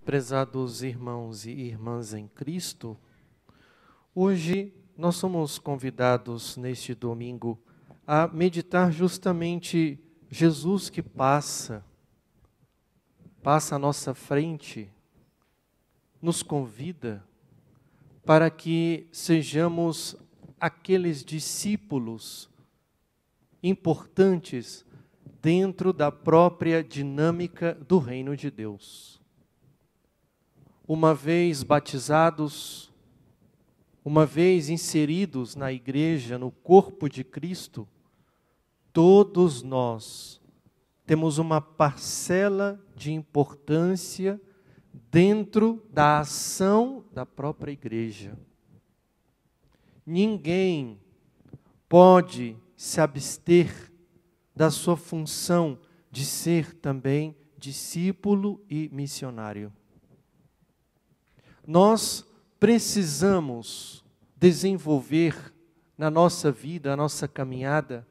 Prezados irmãos e irmãs em Cristo, hoje nós somos convidados neste domingo a meditar justamente Jesus que passa à nossa frente, nos convida para que sejamos aqueles discípulos importantes dentro da própria dinâmica do reino de Deus. Uma vez batizados, uma vez inseridos na igreja, no corpo de Cristo, todos nós temos uma parcela de importância dentro da ação da própria igreja. Ninguém pode se abster da sua função de ser também discípulo e missionário. Nós precisamos desenvolver na nossa vida, na nossa caminhada,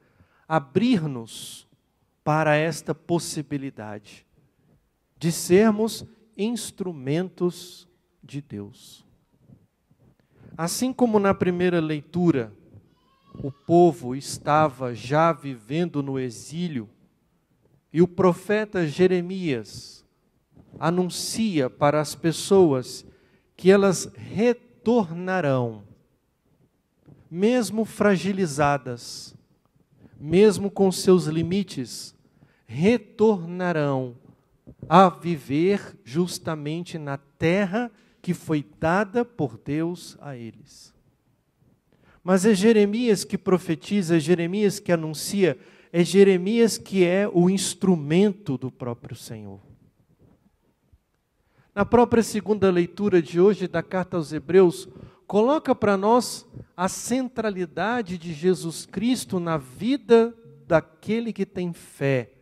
abrir-nos para esta possibilidade de sermos instrumentos de Deus. Assim como na primeira leitura, o povo estava já vivendo no exílio e o profeta Jeremias anuncia para as pessoas que elas retornarão, mesmo fragilizadas, mesmo com seus limites, retornarão a viver justamente na terra que foi dada por Deus a eles. Mas é Jeremias que profetiza, é Jeremias que anuncia, é Jeremias que é o instrumento do próprio Senhor. Na própria segunda leitura de hoje da carta aos Hebreus, coloca para nós a centralidade de Jesus Cristo na vida daquele que tem fé,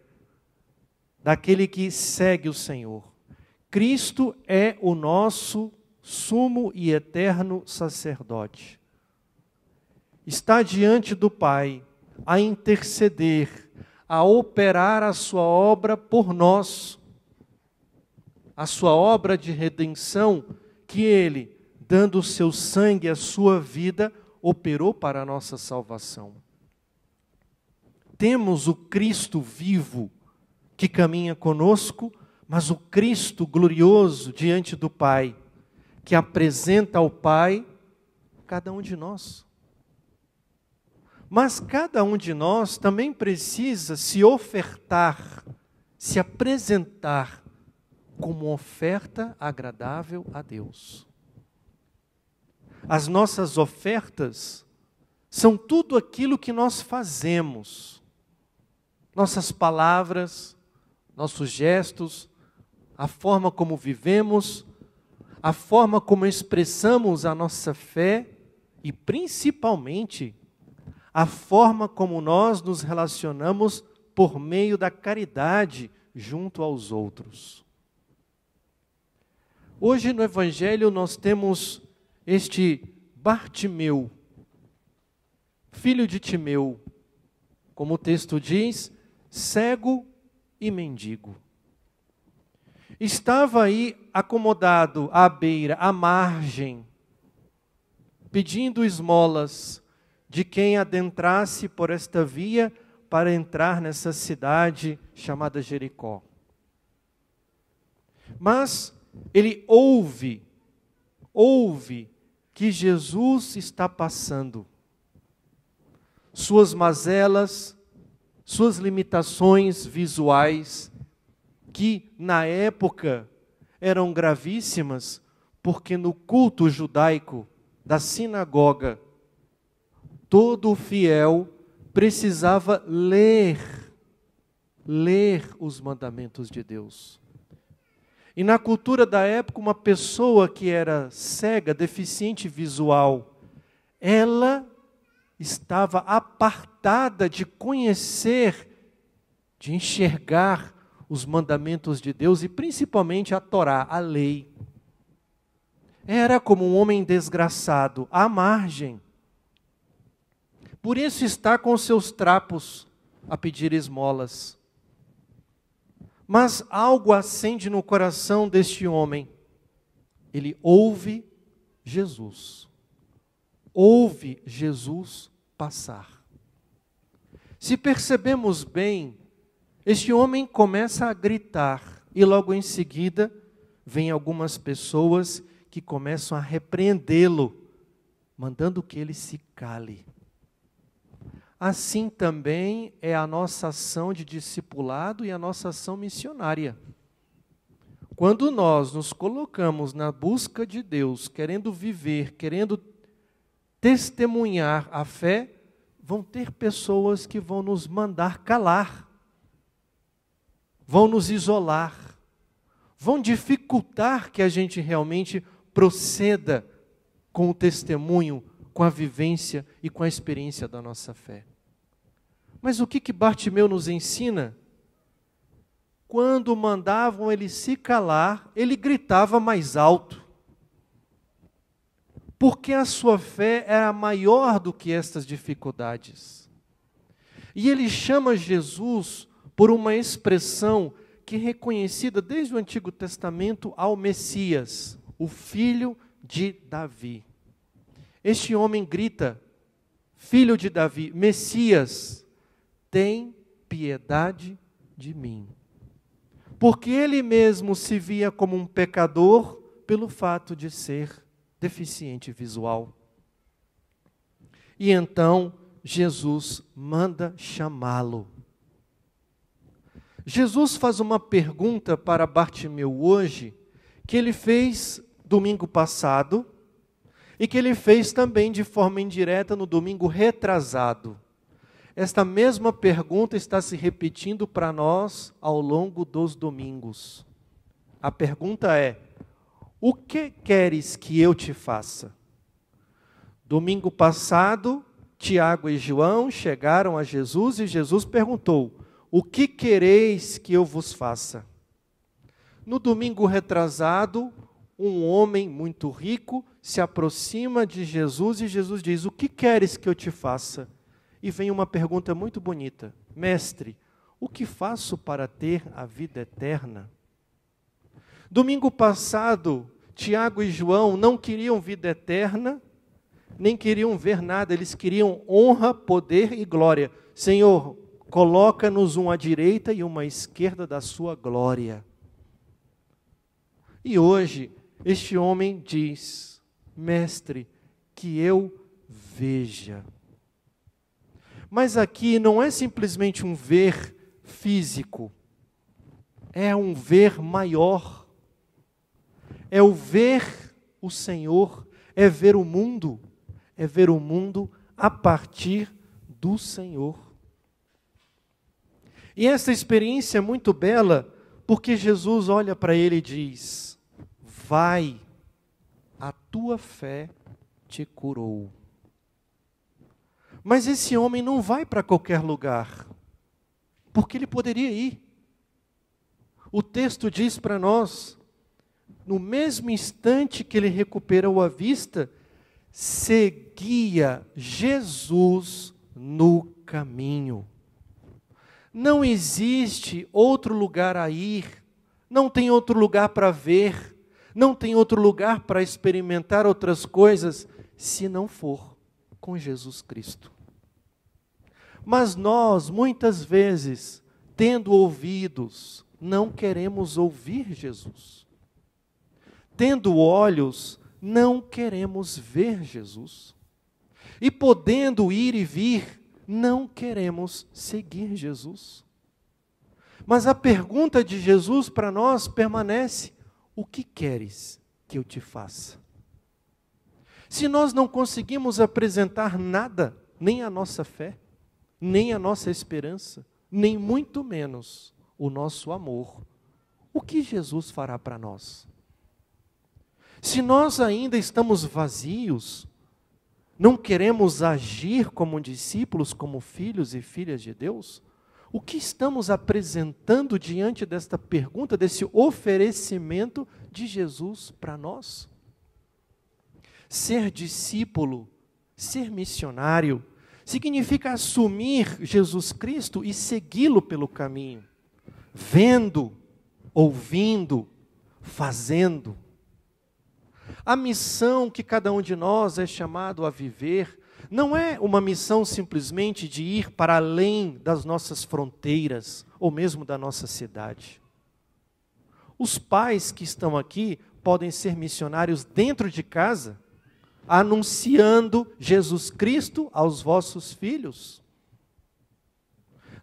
daquele que segue o Senhor. Cristo é o nosso sumo e eterno sacerdote. Está diante do Pai a interceder, a operar a sua obra por nós, a sua obra de redenção que Ele, dando o seu sangue, a sua vida, operou para a nossa salvação. Temos o Cristo vivo que caminha conosco, mas o Cristo glorioso diante do Pai, que apresenta ao Pai cada um de nós. Mas cada um de nós também precisa se ofertar, se apresentar como oferta agradável a Deus. As nossas ofertas são tudo aquilo que nós fazemos, nossas palavras, nossos gestos, a forma como vivemos, a forma como expressamos a nossa fé e, principalmente, a forma como nós nos relacionamos por meio da caridade junto aos outros. Hoje no Evangelho nós temos este Bartimeu, filho de Timeu, como o texto diz, cego e mendigo. Estava aí acomodado à beira, à margem, pedindo esmolas de quem adentrasse por esta via para entrar nessa cidade chamada Jericó. Mas ele ouve que Jesus está passando. Suas mazelas, suas limitações visuais, que na época eram gravíssimas, porque no culto judaico da sinagoga, todo fiel precisava ler os mandamentos de Deus. E na cultura da época, uma pessoa que era cega, deficiente visual, ela estava apartada de conhecer, de enxergar os mandamentos de Deus e principalmente a Torá, a lei. Era como um homem desgraçado, à margem. Por isso está com seus trapos a pedir esmolas. Mas algo acende no coração deste homem. ele ouve Jesus. Ouve Jesus passar. Se percebemos bem, este homem começa a gritar e logo em seguida vem algumas pessoas que começam a repreendê-lo, mandando que ele se cale. Assim também é a nossa ação de discipulado e a nossa ação missionária. Quando nós nos colocamos na busca de Deus, querendo viver, querendo testemunhar a fé, vão ter pessoas que vão nos mandar calar, vão nos isolar, vão dificultar que a gente realmente proceda com o testemunho, com a vivência e com a experiência da nossa fé. Mas o que Bartimeu nos ensina? Quando mandavam ele se calar, ele gritava mais alto. Porque a sua fé era maior do que estas dificuldades. E ele chama Jesus por uma expressão que é reconhecida desde o Antigo Testamento ao Messias, o filho de Davi. Este homem grita, filho de Davi, Messias, tem piedade de mim. Porque ele mesmo se via como um pecador pelo fato de ser deficiente visual. E então Jesus manda chamá-lo. Jesus faz uma pergunta para Bartimeu hoje, que ele fez domingo passado, e que ele fez também de forma indireta no domingo retrasado. Esta mesma pergunta está se repetindo para nós ao longo dos domingos. A pergunta é: o que queres que eu te faça? Domingo passado, Tiago e João chegaram a Jesus e Jesus perguntou: o que quereis que eu vos faça? No domingo retrasado, um homem muito rico se aproxima de Jesus e Jesus diz: o que queres que eu te faça? E vem uma pergunta muito bonita: Mestre, o que faço para ter a vida eterna? Domingo passado, Tiago e João não queriam vida eterna, nem queriam ver nada, eles queriam honra, poder e glória. Senhor, coloca-nos um à direita e uma à esquerda da sua glória. E hoje, este homem diz: Mestre, que eu veja. Mas aqui não é simplesmente um ver físico, é um ver maior. É o ver o Senhor, é ver o mundo a partir do Senhor. E essa experiência é muito bela, porque Jesus olha para ele e diz: vai, a tua fé te curou. Mas esse homem não vai para qualquer lugar, porque ele poderia ir. O texto diz para nós, no mesmo instante que ele recuperou a vista, seguia Jesus no caminho. Não existe outro lugar a ir, não tem outro lugar para ver, não tem outro lugar para experimentar outras coisas, se não for com Jesus Cristo. Mas nós, muitas vezes, tendo ouvidos, não queremos ouvir Jesus. Tendo olhos, não queremos ver Jesus. E podendo ir e vir, não queremos seguir Jesus. Mas a pergunta de Jesus para nós permanece: o que queres que eu te faça? Se nós não conseguimos apresentar nada, nem a nossa fé, nem a nossa esperança, nem muito menos o nosso amor, o que Jesus fará para nós? Se nós ainda estamos vazios, não queremos agir como discípulos, como filhos e filhas de Deus, o que estamos apresentando diante desta pergunta, desse oferecimento de Jesus para nós? Ser discípulo, ser missionário, significa assumir Jesus Cristo e segui-lo pelo caminho, vendo, ouvindo, fazendo. A missão que cada um de nós é chamado a viver não é uma missão simplesmente de ir para além das nossas fronteiras, ou mesmo da nossa cidade. Os pais que estão aqui podem ser missionários dentro de casa, anunciando Jesus Cristo aos vossos filhos.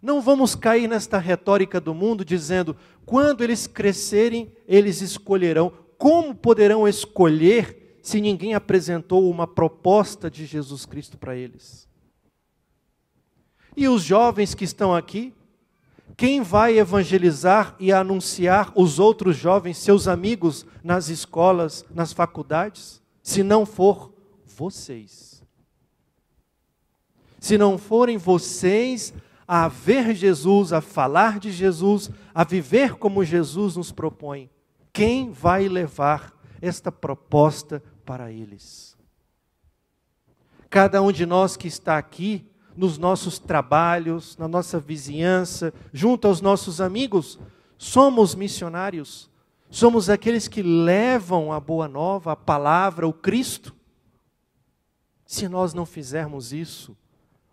Não vamos cair nesta retórica do mundo dizendo, quando eles crescerem, eles escolherão. Como poderão escolher se ninguém apresentou uma proposta de Jesus Cristo para eles? E os jovens que estão aqui, quem vai evangelizar e anunciar os outros jovens, seus amigos, nas escolas, nas faculdades? Se não for vocês. Se não forem vocês a ver Jesus, a falar de Jesus, a viver como Jesus nos propõe, quem vai levar esta proposta para eles? Cada um de nós que está aqui, nos nossos trabalhos, na nossa vizinhança, junto aos nossos amigos, somos missionários. Somos aqueles que levam a boa nova, a palavra, o Cristo. Se nós não fizermos isso,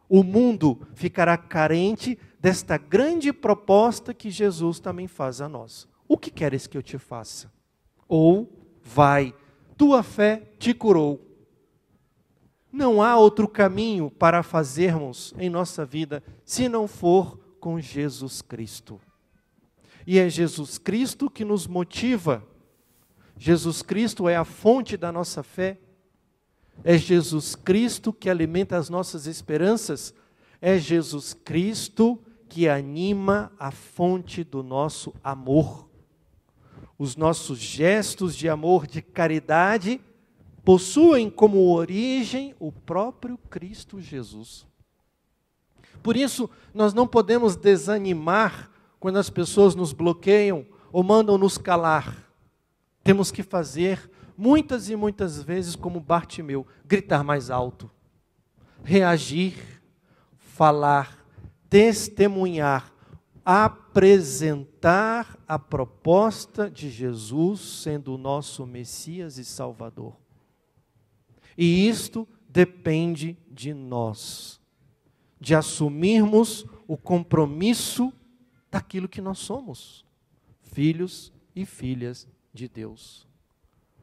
o mundo ficará carente desta grande proposta que Jesus também faz a nós. O que queres que eu te faça? Ou, vai, tua fé te curou. Não há outro caminho para fazermos em nossa vida, se não for com Jesus Cristo. E é Jesus Cristo que nos motiva. Jesus Cristo é a fonte da nossa fé. É Jesus Cristo que alimenta as nossas esperanças. É Jesus Cristo que anima a fonte do nosso amor. Os nossos gestos de amor, de caridade, possuem como origem o próprio Cristo Jesus. Por isso, nós não podemos desanimar quando as pessoas nos bloqueiam ou mandam nos calar. Temos que fazer muitas e muitas vezes como Bartimeu, gritar mais alto, reagir, falar, testemunhar, apresentar a proposta de Jesus sendo o nosso Messias e Salvador. E isto depende de nós, de assumirmos o compromisso daquilo que nós somos, filhos e filhas de Deus.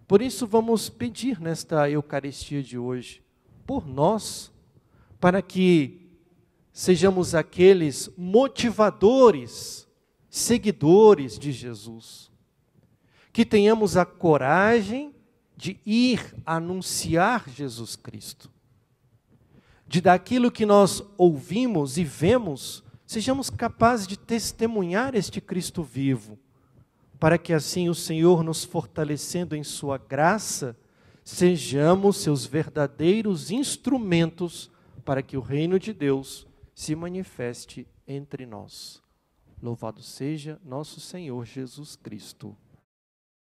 Por isso vamos pedir nesta Eucaristia de hoje, por nós, para que sejamos aqueles motivadores, seguidores de Jesus, que tenhamos a coragem de ir anunciar Jesus Cristo, de daquilo que nós ouvimos e vemos, sejamos capazes de testemunhar este Cristo vivo, para que assim o Senhor nos fortalecendo em sua graça, sejamos seus verdadeiros instrumentos para que o reino de Deus se manifeste entre nós. Louvado seja nosso Senhor Jesus Cristo.